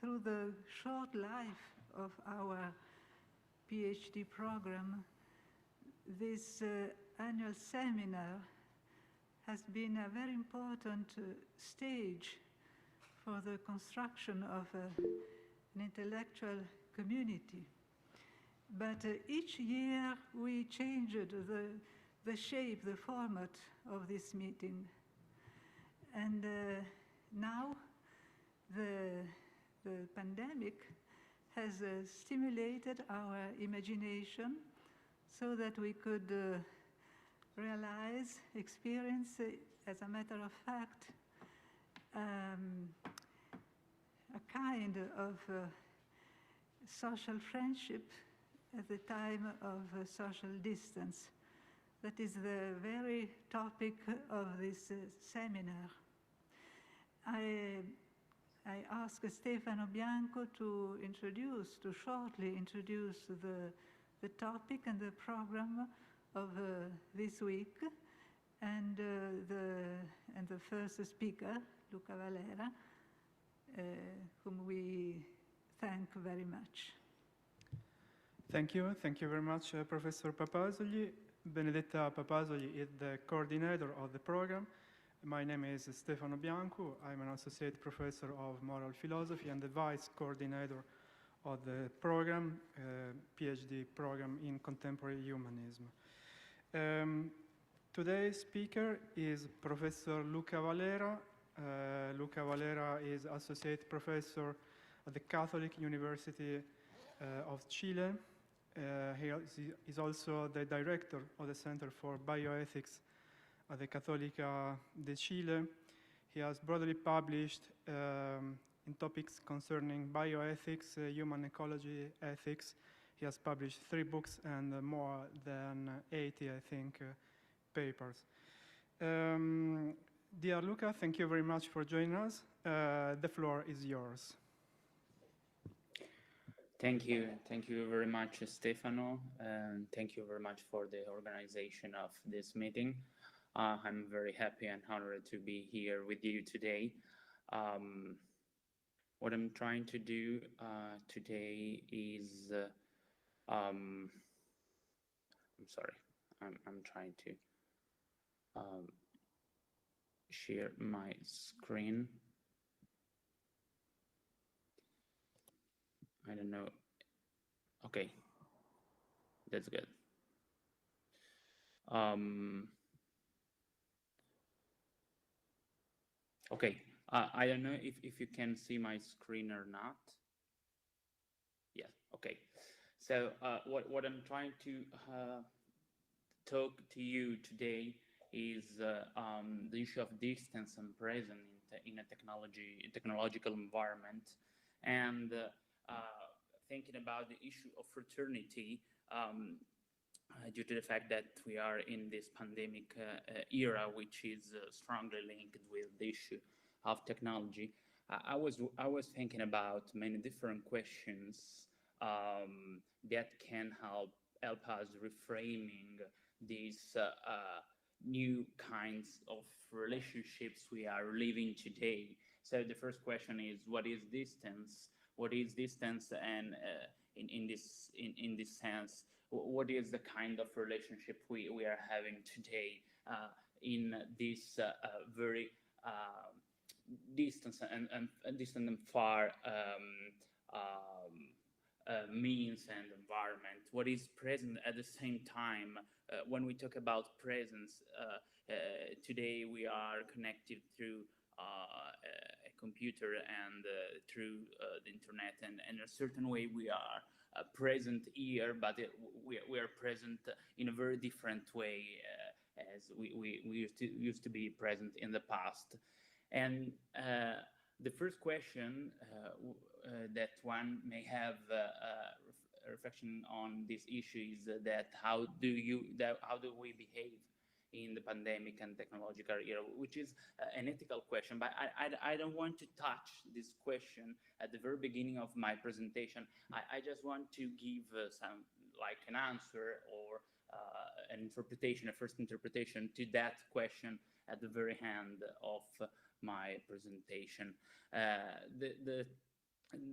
through the short life of our PhD program, this annual seminar has been a very important stage for the construction of an intellectual community. But each year we changed the shape, the format of this meeting. And now the pandemic has stimulated our imagination so that we could realize, experience, as a matter of fact, a kind of social friendship at the time of social distance. That is the very topic of this seminar. I asked Stefano Bianco to shortly introduce the topic and the program of this week, and the first speaker, Luca Valera, whom we thank very much. Thank you very much, Professor Papasogli. Benedetta Papasogli is the coordinator of the program. My name is Stefano Bianco. I'm an associate professor of moral philosophy and the vice coordinator of the program, PhD program in contemporary humanism. Today's speaker is Professor Luca Valera. Luca Valera is associate professor at the Catholic University of Chile. He is also the director of the Center for Bioethics at the Católica de Chile. He has broadly published in topics concerning bioethics, human ecology, ethics. He has published 3 books and more than 80, I think, papers. Dear Luca, thank you very much for joining us. The floor is yours. Thank you very much, Stefano, and thank you very much for the organization of this meeting. I'm very happy and honored to be here with you today. What I'm trying to do today is, I'm sorry, I'm trying to share my screen. I don't know. Okay, that's good. Okay, I don't know if you can see my screen or not. Yeah, okay. So what I'm trying to talk to you today is the issue of distance and presence in a technological environment, and thinking about the issue of fraternity due to the fact that we are in this pandemic era, which is strongly linked with the issue of technology. I was thinking about many different questions that can help us reframing these new kinds of relationships we are living today. So the first question is, what is distance? What is distance, and in this sense, what is the kind of relationship we are having today in this very distant and far means and environment? What is present at the same time? When we talk about presence, today we are connected through a computer and through the internet, and in a certain way we are present here, but we are present in a very different way as we used to be present in the past. And the first question that one may have a reflection on this issue is that how do we behave in the pandemic and technological era, which is an ethical question. But I don't want to touch this question at the very beginning of my presentation. I just want to give some, like, an answer or an interpretation, a first interpretation to that question at the very end of my presentation. The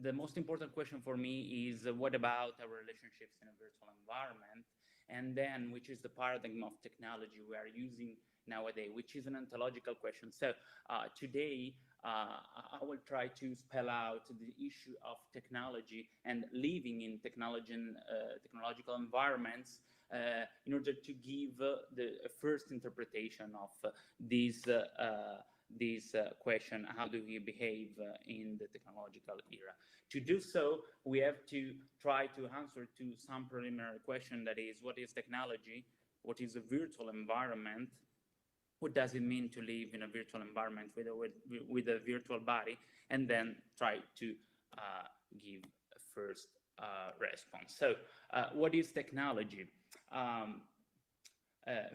the most important question for me is what about our relationships in a virtual environment? And then, which is the paradigm of technology we are using nowadays, which is an ontological question. So today, I will try to spell out the issue of technology and living in technology and technological environments in order to give the first interpretation of this question: how do we behave in the technological era? To do so, we have to try to answer to some preliminary question, that is, what is technology? What is a virtual environment? What does it mean to live in a virtual environment with a virtual body? And then try to give a first response. So what is technology? A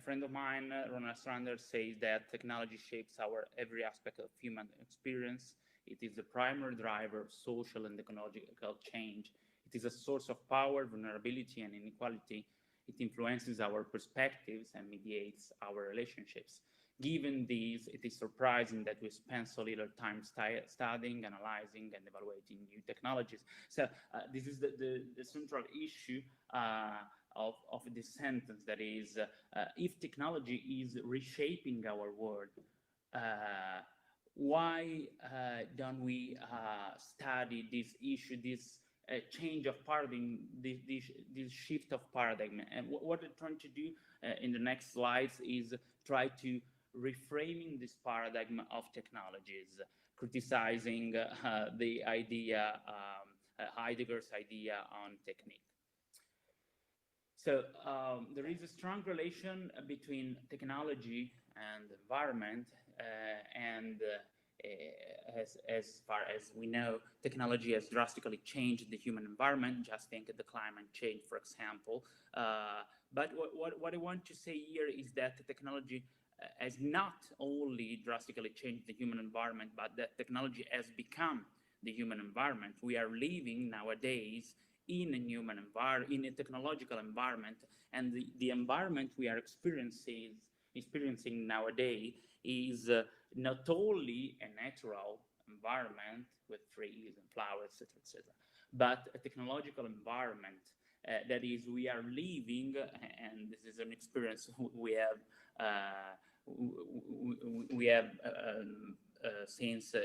friend of mine, Ronald Strander, says that technology shapes our every aspect of human experience. It is the primary driver of social and ecological change. It is a source of power, vulnerability, and inequality. It influences our perspectives and mediates our relationships. Given these, it is surprising that we spend so little time studying, analyzing, and evaluating new technologies. So this is the central issue of this sentence, that is, if technology is reshaping our world, why don't we study this issue, this change of paradigm, this shift of paradigm? And what I'm trying to do in the next slides is try to reframing this paradigm of technologies, criticizing the idea, Heidegger's idea on technique. So there is a strong relation between technology and environment, and as far as we know, technology has drastically changed the human environment. Just think of the climate change, for example. But what I want to say here is that the technology has not only drastically changed the human environment, but that technology has become the human environment. We are living nowadays in a technological environment, and the environment we are experiencing nowadays is not only a natural environment with trees and flowers, etc., but a technological environment. That is, we are living, and this is an experience we have since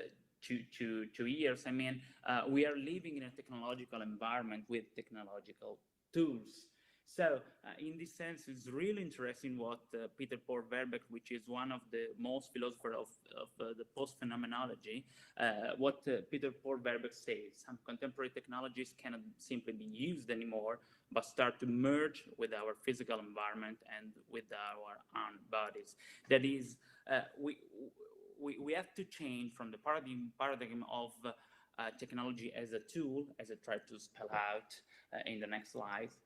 2 years. I mean, we are living in a technological environment with technological tools. So in this sense, it's really interesting what Peter Paul Verbeck, which is one of the most philosophers of the post-phenomenology, what Peter Paul Verbeck says: some contemporary technologies cannot simply be used anymore, but start to merge with our physical environment and with our own bodies. That is, we have to change from the paradigm of technology as a tool, as I tried to spell out in the next slides,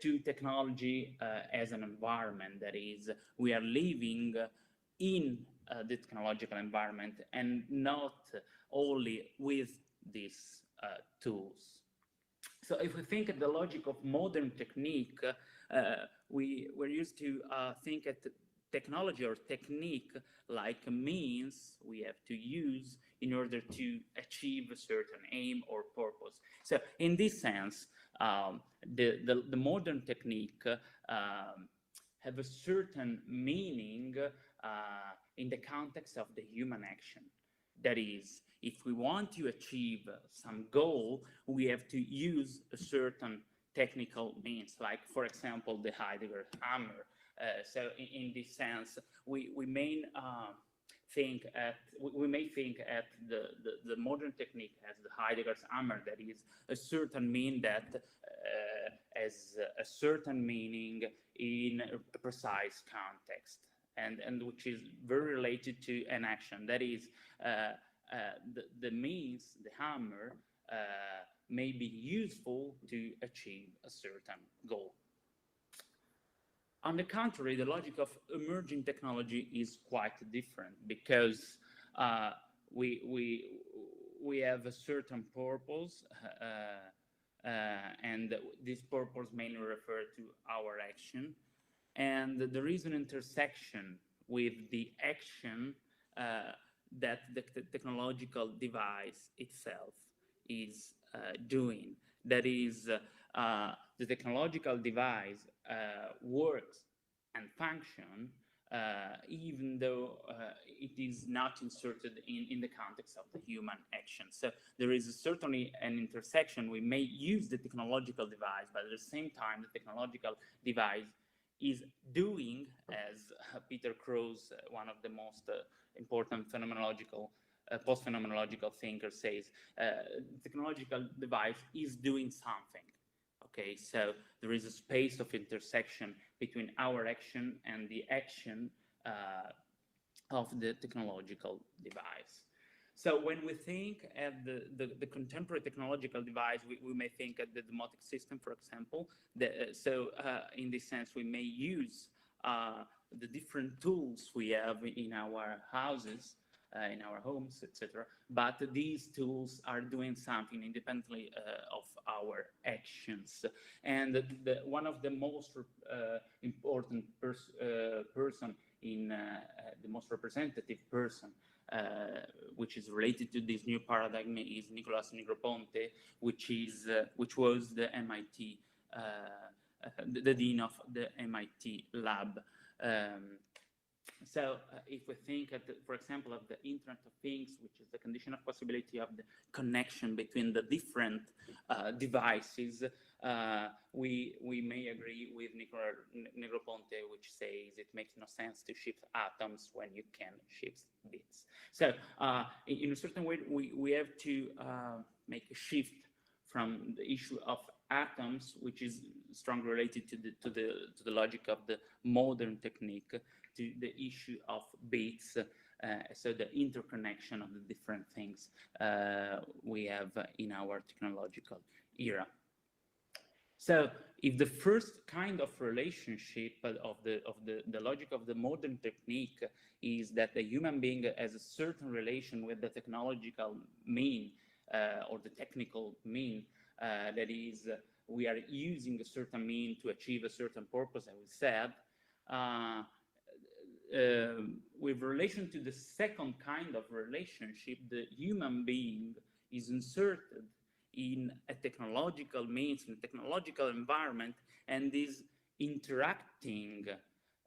to technology as an environment. That is, we are living in the technological environment and not only with these tools. So if we think of the logic of modern technique, we're used to think at technology or technique like a means we have to use in order to achieve a certain aim or purpose. So in this sense, the modern technique have a certain meaning in the context of the human action. That is, if we want to achieve some goal, we have to use a certain technical means, like, for example, the Heidegger hammer. So in this sense, we may think at the modern technique as the Heidegger's hammer, that is a certain mean that has a certain meaning in a precise context, and which is very related to an action. That is, the means, the hammer, may be useful to achieve a certain goal. On the contrary, the logic of emerging technology is quite different, because we have a certain purpose, and this purpose mainly refers to our action, and there is an intersection with the action that the technological device itself is doing. That is, the technological device works and function even though it is not inserted in the context of the human action. So there is certainly an intersection. We may use the technological device, but at the same time, the technological device is doing, as Peter Krause, one of the most important phenomenological, post-phenomenological thinkers says, technological device is doing something. Okay, so there is a space of intersection between our action and the action of the technological device. So when we think at the contemporary technological device, we may think at the demotic system, for example. In this sense, we may use the different tools we have in our houses, in our homes, etc. But these tools are doing something independently of our actions. And one of the most important person in the most representative person, which is related to this new paradigm, is Nicolas Negroponte, which was the MIT, the dean of the MIT lab. So if we think, for example, of the Internet of Things, which is the condition of possibility of the connection between the different devices, we may agree with Negroponte, which says it makes no sense to shift atoms when you can shift bits. So in a certain way, we have to make a shift from the issue of atoms, which is strongly related to the logic of the modern technique, to the issue of bits, so the interconnection of the different things we have in our technological era. So if the first kind of relationship of the logic of the modern technique is that the human being has a certain relation with the technological mean or the technical mean, that is, we are using a certain mean to achieve a certain purpose, as we said, with relation to the second kind of relationship, the human being is inserted in a technological means, in a technological environment, and is interacting.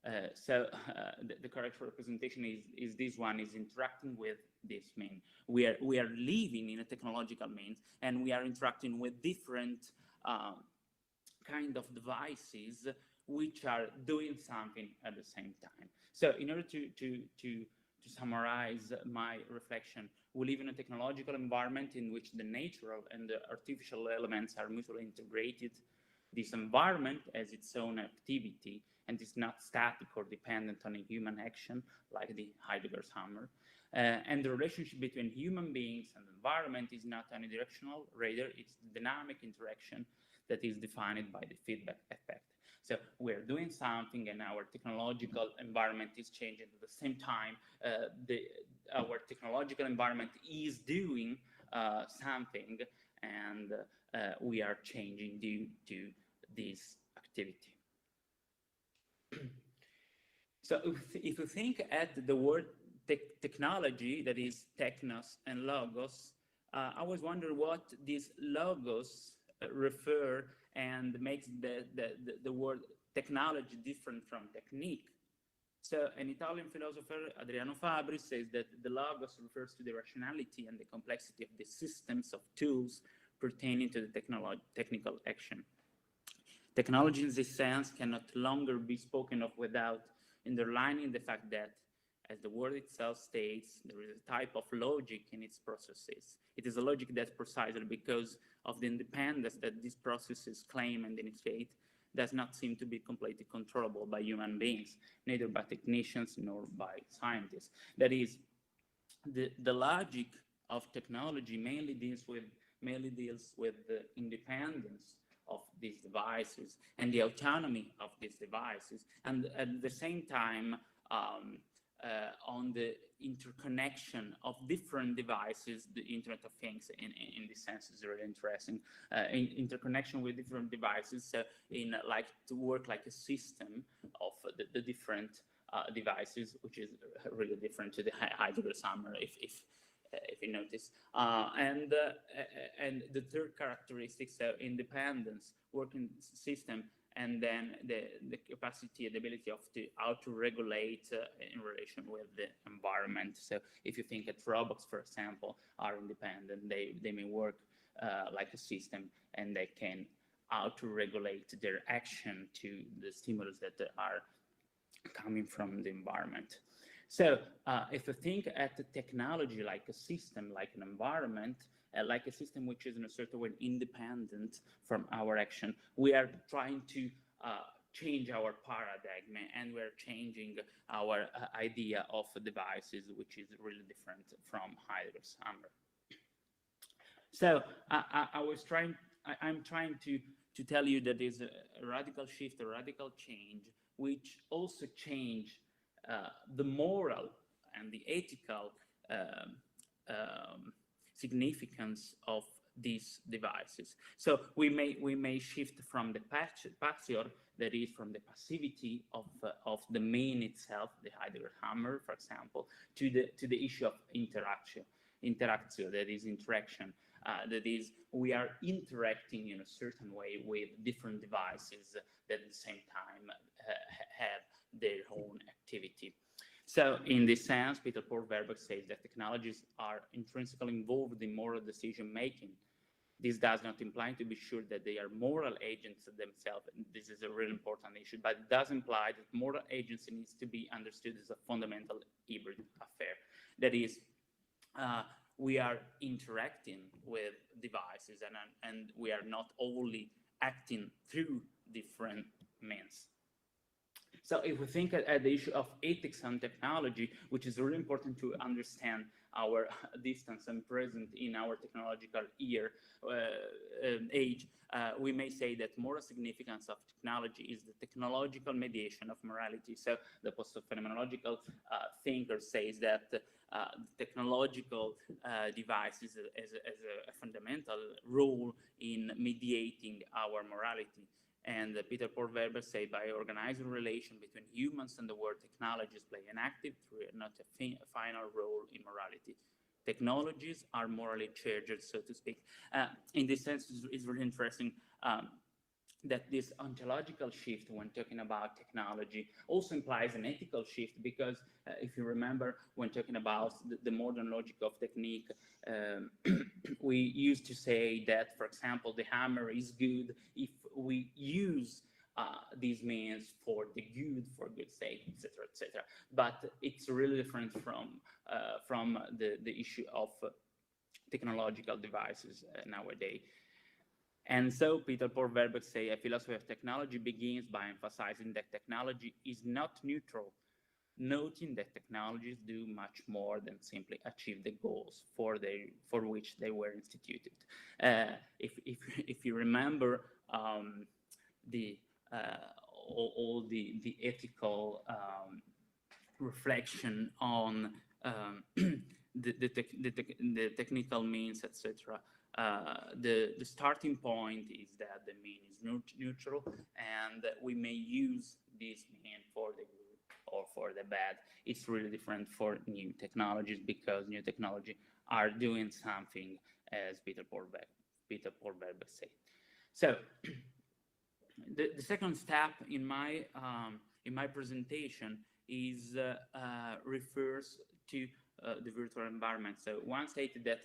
The correct representation is this one, is interacting with this mean. We are living in a technological means, and we are interacting with different kind of devices which are doing something at the same time. So in order to summarize my reflection, we live in a technological environment in which the natural and the artificial elements are mutually integrated. This environment has its own activity and is not static or dependent on a human action like the Heidegger's hammer. And the relationship between human beings and the environment is not unidirectional, rather it's the dynamic interaction that is defined by the feedback effect. So we're doing something and our technological environment is changing at the same time. Our technological environment is doing something, and we are changing due to this activity. So if you think at the word technology, that is technos and logos, I was wondering what this logos refer and makes the word technology different from technique. So an Italian philosopher, Adriano Fabri, says that the logos refers to the rationality and the complexity of the systems of tools pertaining to the technical action. Technology in this sense cannot longer be spoken of without underlining the fact that, as the word itself states, there is a type of logic in its processes. It is a logic that, precisely because of the independence that these processes claim and initiate, does not seem to be completely controllable by human beings, neither by technicians nor by scientists. That is, the logic of technology mainly deals with the independence of these devices and the autonomy of these devices, and at the same time on the interconnection of different devices. The Internet of Things in this sense is really interesting. Interconnection with different devices, so like to work like a system of the different devices, which is really different to the Heidegger's hammer. If if you notice. And the third characteristic, so independence, working system, and then the capacity, the ability of how to regulate in relation with the environment. So if you think that robots, for example, are independent, they may work like a system, and they can how to regulate their action to the stimulus that are coming from the environment. So if you think at the technology like a system, like an environment, like a system which is in a certain way independent from our action, we are trying to change our paradigm, and we're changing our idea of devices, which is really different from Heidegger's hammer. So I'm trying to tell you that there's a radical shift, a radical change, which also change the moral and the ethical significance of these devices. So we may shift from the passior, that is from the passivity of the mean itself, the Heidegger hammer, for example, to the issue of interactio, that is interaction. That is, we are interacting in a certain way with different devices that at the same time have their own activity. So in this sense, Peter Paul Verbeck says that technologies are intrinsically involved in moral decision making. This does not imply, to be sure, that they are moral agents themselves. This is a really important issue, but it does imply that moral agency needs to be understood as a fundamental hybrid affair. That is, we are interacting with devices, and we are not only acting through different means. So if we think at the issue of ethics and technology, which is really important to understand our distance and present in our technological age, we may say that moral significance of technology is the technological mediation of morality. So the post-phenomenological thinker says that technological devices has a fundamental role in mediating our morality. And Peter Paul Verbeck said, by organizing relation between humans and the world, technologies play an active, not a final role in morality. Technologies are morally charged, so to speak. In this sense, it's really interesting that this ontological shift when talking about technology also implies an ethical shift, because if you remember, when talking about the modern logic of technique, we used to say that, for example, the hammer is good if we use these means for the good, for good sake, etc., etc. But it's really different from the issue of technological devices nowadays. And so Peter Paul Verbeck say a philosophy of technology begins by emphasizing that technology is not neutral, noting that technologies do much more than simply achieve the goals for which they were instituted. If you remember all the ethical reflection on the technical means, etc. The starting point is that the mean is neutral, and we may use this mean for the good or for the bad. It's really different for new technologies, because new technology are doing something, as Peter Paul Verbeck said. So the second step in my presentation is refers to the virtual environment. So one stated that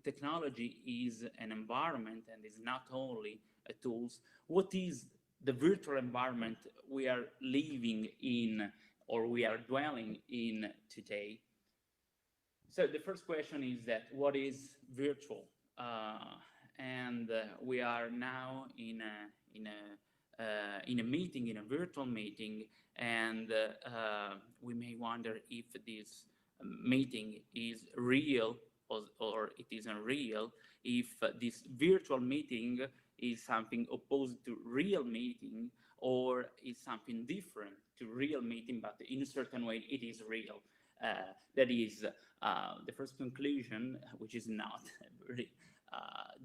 technology is an environment and is not only a tools. What is the virtual environment we are living in, or we are dwelling in today? So the first question is that what is virtual? And we are now in a meeting, in a virtual meeting, and we may wonder if this meeting is real or it isn't real, if this virtual meeting is something opposed to real meeting, or is something different to real meeting, but in a certain way it is real. That is the first conclusion, which is not a very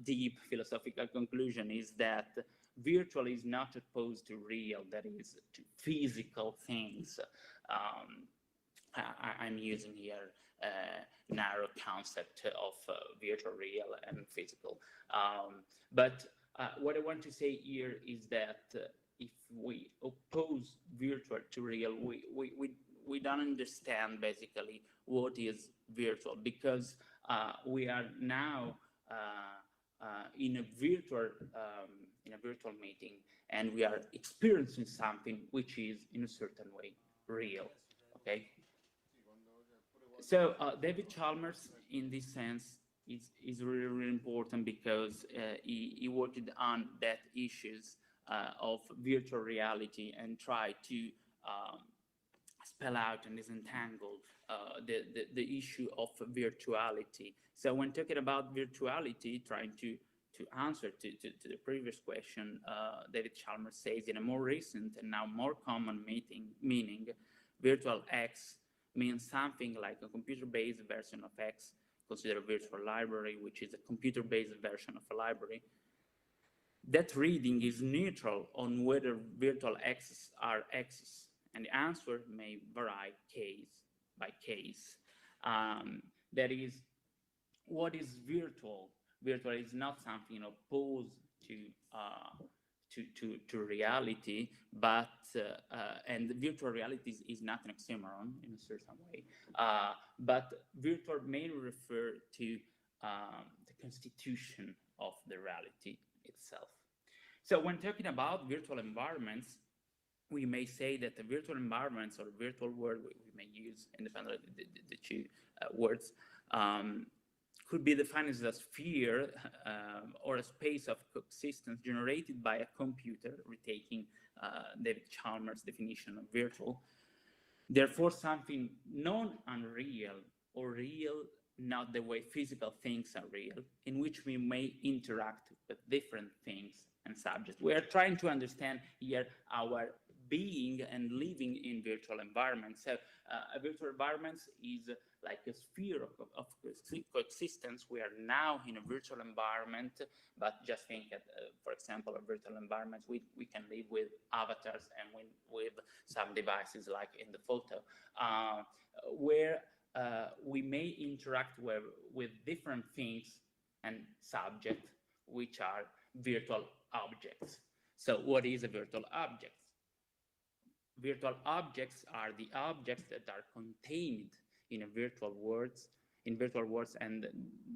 deep philosophical conclusion, is that virtual is not opposed to real, that is to physical things. I'm using here narrow concept of virtual, real, and physical. But what I want to say here is that if we oppose virtual to real, we don't understand basically what is virtual, because we are now in a virtual meeting, and we are experiencing something which is in a certain way real. Okay. So David Chalmers, in this sense, is really, really important, because he worked on that issues of virtual reality and tried to spell out and disentangle the issue of virtuality. So when talking about virtuality, trying to answer to the previous question, David Chalmers says, in a more recent and now more common meaning, virtual X means something like a computer-based version of X. Consider a virtual library, which is a computer-based version of a library. That reading is neutral on whether virtual X's are X's, and the answer may vary case by case. That is, what is virtual? Virtual is not something opposed to reality, but and virtual reality is not an oxymoron in a certain way. But virtual may refer to the constitution of the reality itself. So when talking about virtual environments, we may say that the virtual environments, or virtual world, we may use independently the two words, could be defined as a sphere or a space of coexistence generated by a computer, retaking David Chalmers' definition of virtual. Therefore, something non-unreal or real, not the way physical things are real, in which we may interact with different things and subjects. We are trying to understand here our being and living in virtual environments. So a virtual environment is like a sphere of coexistence. We are now in a virtual environment, but just think at, for example, a virtual environment, we can live with avatars and with some devices like in the photo, where we may interact with different things and subjects, which are virtual objects. So what is a virtual object? Virtual objects are the objects that are contained in a virtual worlds, and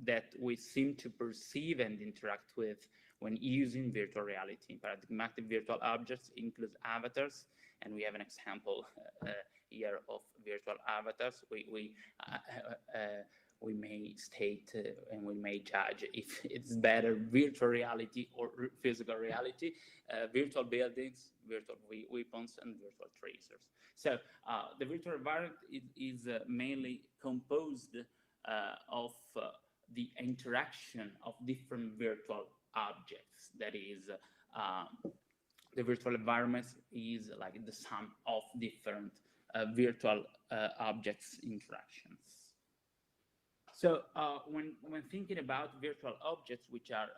that we seem to perceive and interact with when using virtual reality. Paradigmatic virtual objects include avatars, and we have an example here of virtual avatars. We may state and we may judge if it's better virtual reality or physical reality, virtual buildings, virtual weapons, and virtual tracers. So the virtual environment is mainly composed of the interaction of different virtual objects. That is, the virtual environment is like the sum of different virtual objects interactions. So when thinking about virtual objects, which are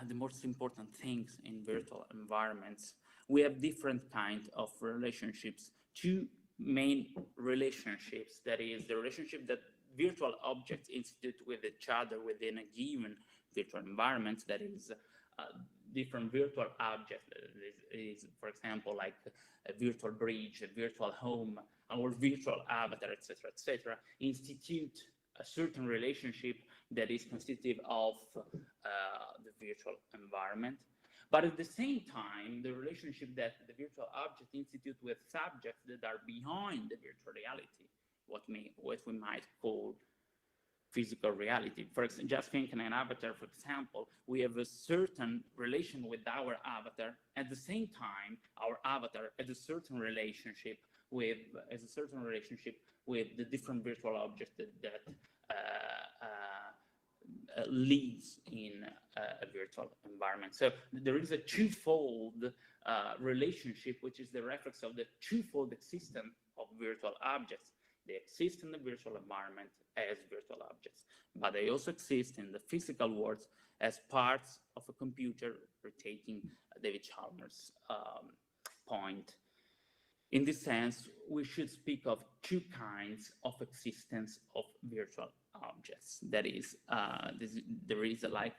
the most important things in virtual environments, we have different kinds of relationships. Two main relationships, that is the relationship that virtual objects institute with each other within a given virtual environment, that is different virtual objects, is, for example, like a virtual bridge, a virtual home, or virtual avatar, etc., institute a certain relationship that is constitutive of the virtual environment. But at the same time, the relationship that the virtual object institute with subjects that are behind the virtual reality, what we might call physical reality. For example, just thinking an avatar, for example, we have a certain relation with our avatar. At the same time, our avatar has a certain relationship with the different virtual objects that lives in a virtual environment. So there is a twofold relationship, which is the reference of the twofold existence of virtual objects. They exist in the virtual environment as virtual objects, but they also exist in the physical world as parts of a computer, retaking David Chalmers' point. in this sense, we should speak of two kinds of existence of virtual objects. That is, there is like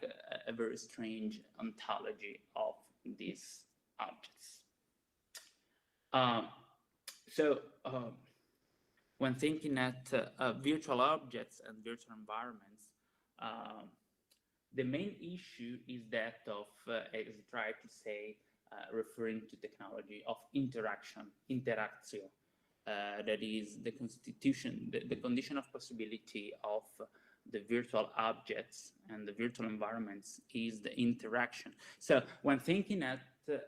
a very strange ontology of these objects. When thinking at virtual objects and virtual environments, the main issue is that of, as I tried to say, referring to technology of interaction, interactio. That is the constitution, the condition of possibility of the virtual objects and the virtual environments is the interaction. So when thinking at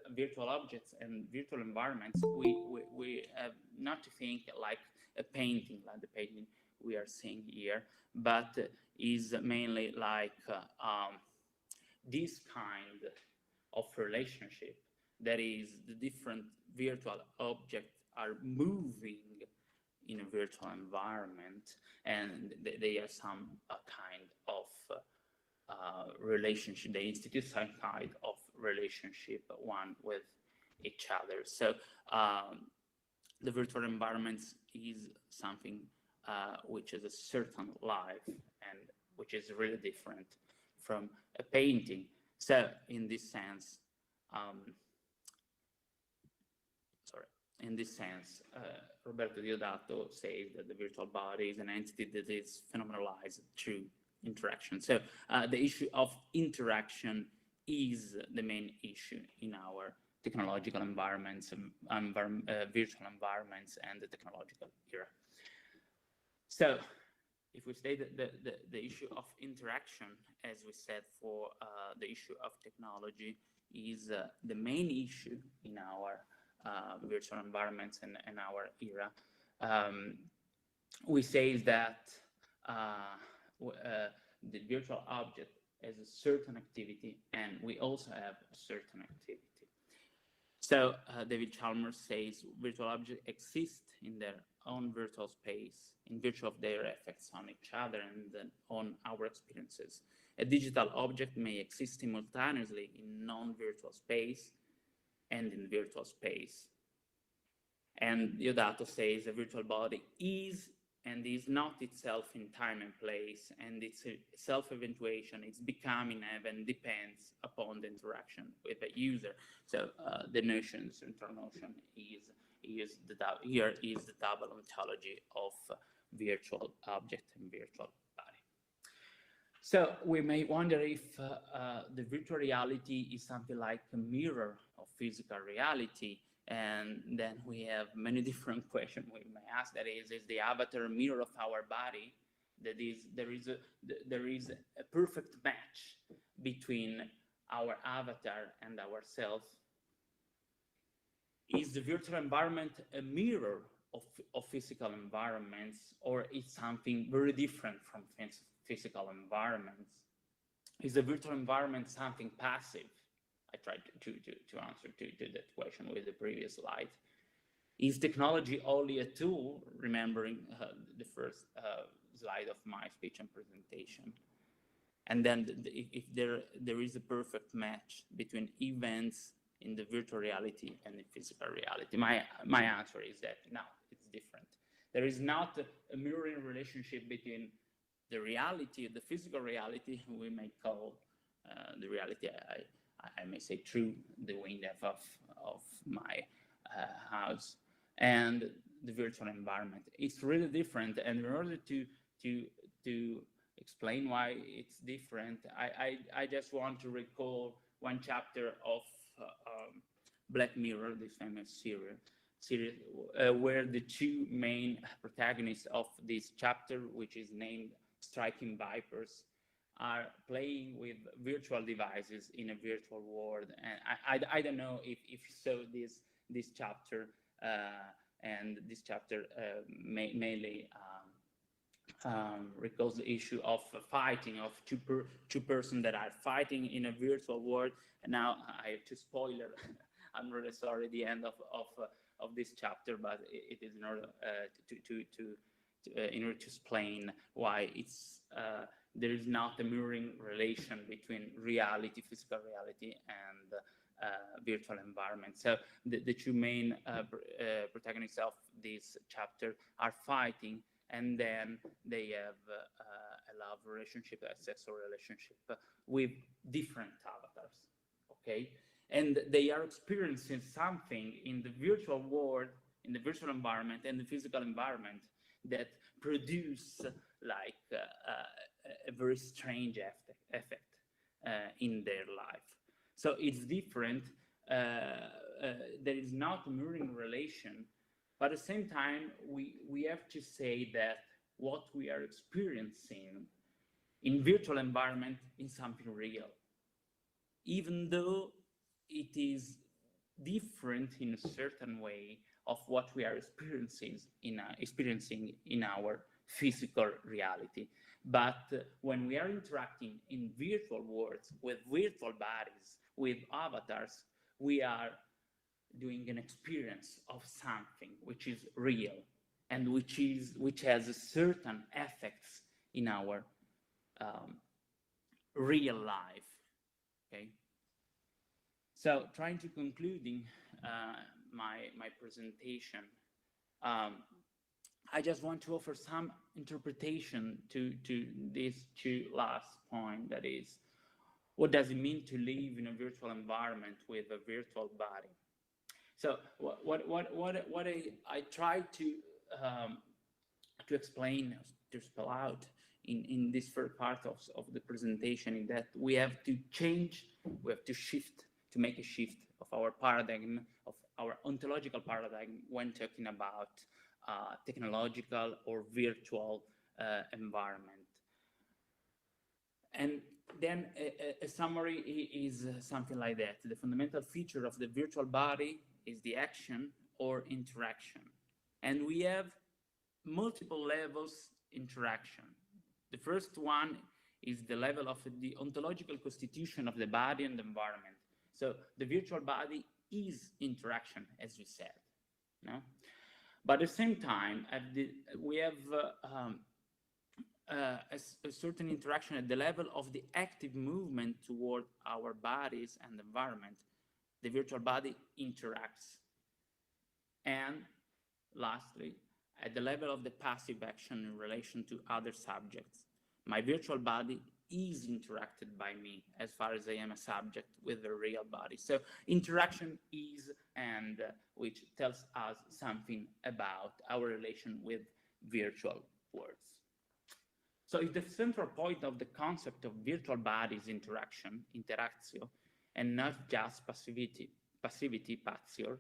virtual objects and virtual environments, we have not to think like a painting, like the painting we are seeing here, but is mainly like this kind of relationship. That is, the different virtual objects are moving in a virtual environment, and they have some kind of relationship. They institute some kind of relationship one with each other. So the virtual environments is something which is a certain life and which is really different from a painting. So in this sense, Roberto Diodato says that the virtual body is an entity that is phenomenalized through interaction. So the issue of interaction is the main issue in our technological environments, virtual environments, and the technological era. So if we say that the issue of interaction, as we said for the issue of technology, is the main issue in our virtual environments and our era, we say that the virtual object has a certain activity, and we also have a certain activity. So David Chalmers says virtual objects exist in their own virtual space in virtue of their effects on each other and then on our experiences. A digital object may exist simultaneously in non-virtual space and in virtual space. And Diodato says a virtual body is and is not itself in time and place, and its self-eventuation, its becoming event depends upon the interaction with the user. So the notion, the central notion is the double ontology of virtual object and virtual body. So we may wonder if the virtual reality is something like a mirror of physical reality, and then we have many different questions we may ask. That is the avatar a mirror of our body? That is, there is a perfect match between our avatar and ourselves. Is the virtual environment a mirror of physical environments, or is something very different from physical environments? Is the virtual environment something passive? I tried to answer to that question with the previous slide. Is technology only a tool, remembering the first slide of my speech and presentation? And then if there is a perfect match between events in the virtual reality and the physical reality, my answer is that no, it's different. There is not a mirroring relationship between the reality, the physical reality, we may call the reality, I may say through the window of my house, and the virtual environment. It's really different, and in order to explain why it's different, I just want to recall one chapter of Black Mirror, this famous series, where the two main protagonists of this chapter, which is named Striking Vipers, are playing with virtual devices in a virtual world. And I don't know if you saw this chapter, and this chapter mainly recalls the issue of fighting, of two persons that are fighting in a virtual world. And now I have to spoiler, I'm really sorry, the end of this chapter, but it is in order to explain why it's there is not a mirroring relation between reality, physical reality, and virtual environment. So the two main protagonists of this chapter are fighting, and then they have a love relationship, a sexual relationship with different avatars, okay? And they are experiencing something in the virtual world, in the virtual environment and the physical environment that produce like a very strange effect in their life. So it's different. There is not a mirroring relation, but at the same time, we have to say that what we are experiencing in virtual environment is something real, even though it is different in a certain way of what we are experiencing in our physical reality. But when we are interacting in virtual worlds with virtual bodies, with avatars, we are doing an experience of something which is real and which has a certain effects in our real life. Okay. So, trying to concluding my presentation, I just want to offer some interpretation to these two last points. That is, what does it mean to live in a virtual environment with a virtual body? So, what I try to explain, to spell out in this first part of the presentation is that we have to change, we have to shift, to make a shift of our paradigm, of our ontological paradigm when talking about technological or virtual environment. And then a summary is something like that. The fundamental feature of the virtual body is the action or interaction. And we have multiple levels interaction. The first one is the level of the ontological constitution of the body and the environment. So the virtual body is interaction, as we said. No? But at the same time, we have a certain interaction at the level of the active movement toward our bodies and environment. The virtual body interacts. And lastly, at the level of the passive action in relation to other subjects, my virtual body is interacted by me as far as I am a subject with the real body. So interaction is, and which tells us something about our relation with virtual worlds. So if the central point of the concept of virtual body is interaction, interactio, and not just passivity, patio,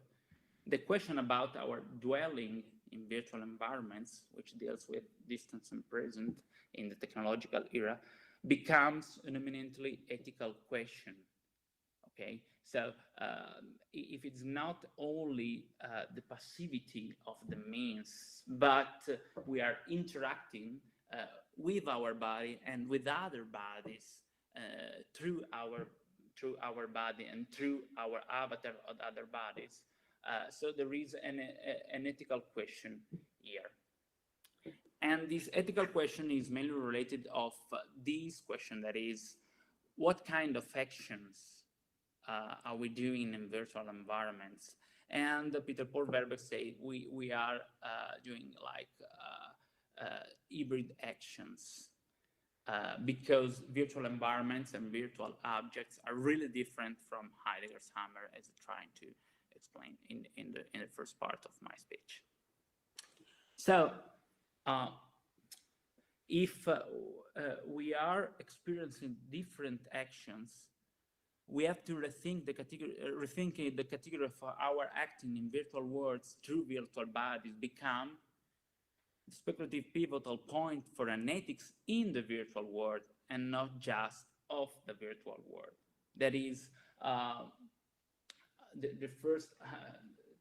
the question about our dwelling in virtual environments, which deals with distance and present in the technological era, becomes an eminently ethical question. Okay, so if it's not only the passivity of the means, but we are interacting with our body and with other bodies through our body and through our avatar of other bodies. So there is an ethical question here. And this ethical question is mainly related of this question, that is, what kind of actions are we doing in virtual environments? And Peter Paul Verbeck said we are doing like hybrid actions because virtual environments and virtual objects are really different from Heidegger's hammer, as I'm trying to explain in the first part of my speech. So if we are experiencing different actions, we have to rethink the category of our acting in virtual worlds through virtual bodies become the speculative pivotal point for an ethics in the virtual world and not just of the virtual world. That is, the first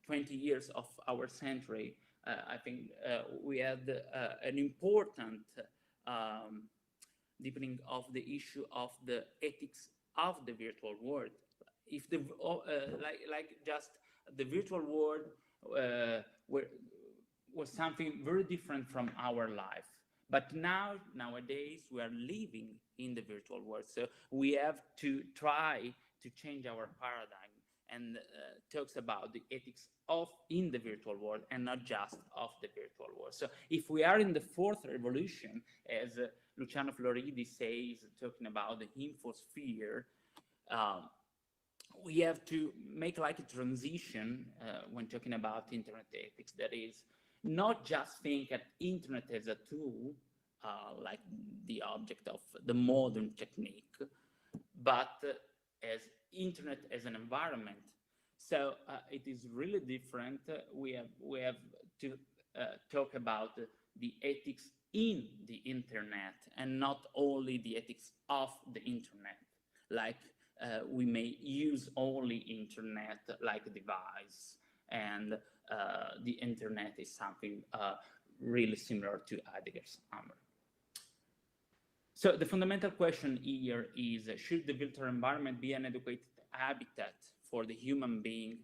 20 years of our century, I think we had an important deepening of the issue of the ethics of the virtual world. If the like just the virtual world was something very different from our life, but nowadays we are living in the virtual world, so we have to try to change our paradigm. and talks about the ethics of in the virtual world and not just of the virtual world. So if we are in the fourth revolution, as Luciano Floridi says, talking about the infosphere, we have to make like a transition when talking about internet ethics. That is, not just think at internet as a tool, like the object of the modern technique, but as internet as an environment. So it is really different. We have to talk about the ethics in the internet and not only the ethics of the internet. Like we may use only internet like a device, and the internet is something really similar to Heidegger's hammer. So the fundamental question here is, should the virtual environment be an adequate habitat for the human being?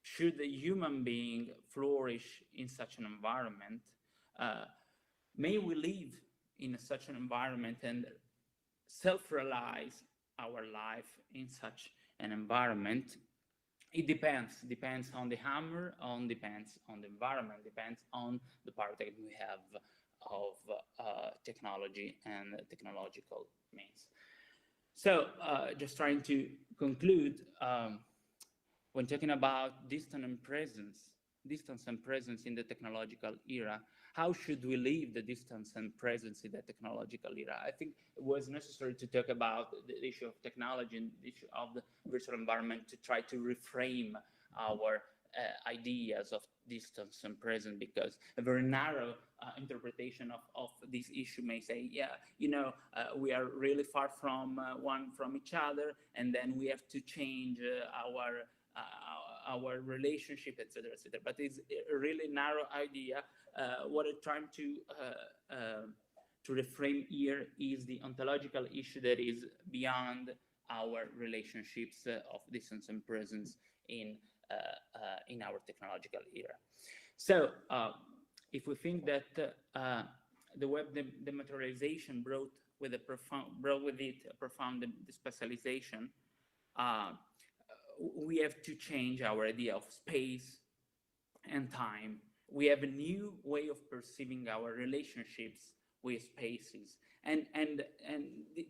Should the human being flourish in such an environment? May we live in such an environment and self-realize our life in such an environment? It depends on the hammer, depends on the environment, depends on the paradigm we have of technology and technological means. So just trying to conclude, when talking about distance and presence in the technological era, how should we live the distance and presence in the technological era? I think it was necessary to talk about the issue of technology and the issue of the virtual environment to try to reframe our ideas of distance and presence, because a very narrow interpretation of this issue may say, yeah, you know, we are really far from each other, and then we have to change our relationship, etc., etc. But it's a really narrow idea. What I'm trying to reframe here is the ontological issue that is beyond our relationships of distance and presence in our technological era. So if we think that the web dematerialization brought with it a profound despecialization, we have to change our idea of space and time. We have a new way of perceiving our relationships with spaces, and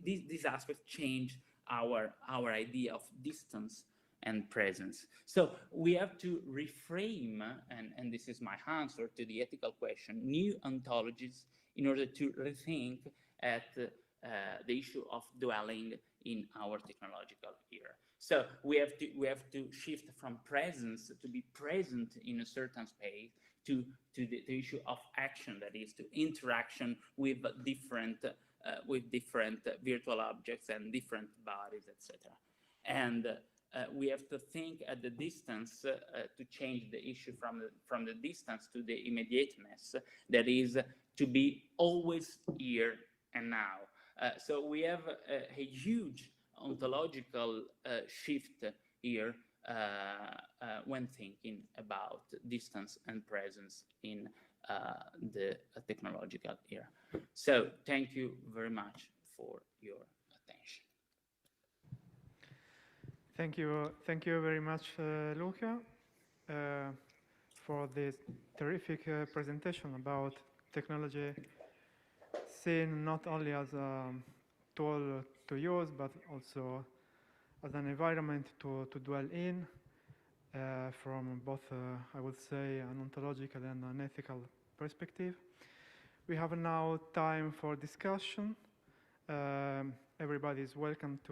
these aspects change our idea of distance and presence. So we have to reframe, and this is my answer to the ethical question, new ontologies in order to rethink at the issue of dwelling in our technological era. So we have to shift from presence, to be present in a certain space, to the issue of action, that is to interaction with different virtual objects and different bodies, etc. And we have to think at the distance to change the issue from the distance to the immediateness, that is to be always here and now. So we have a huge ontological shift here when thinking about distance and presence in the technological era. So thank you very much for your attention. Thank you very much, Luca, for this terrific presentation about technology seen not only as a tool to use, but also as an environment to dwell in, from both, I would say, an ontological and an ethical perspective. We have now time for discussion. Everybody is welcome to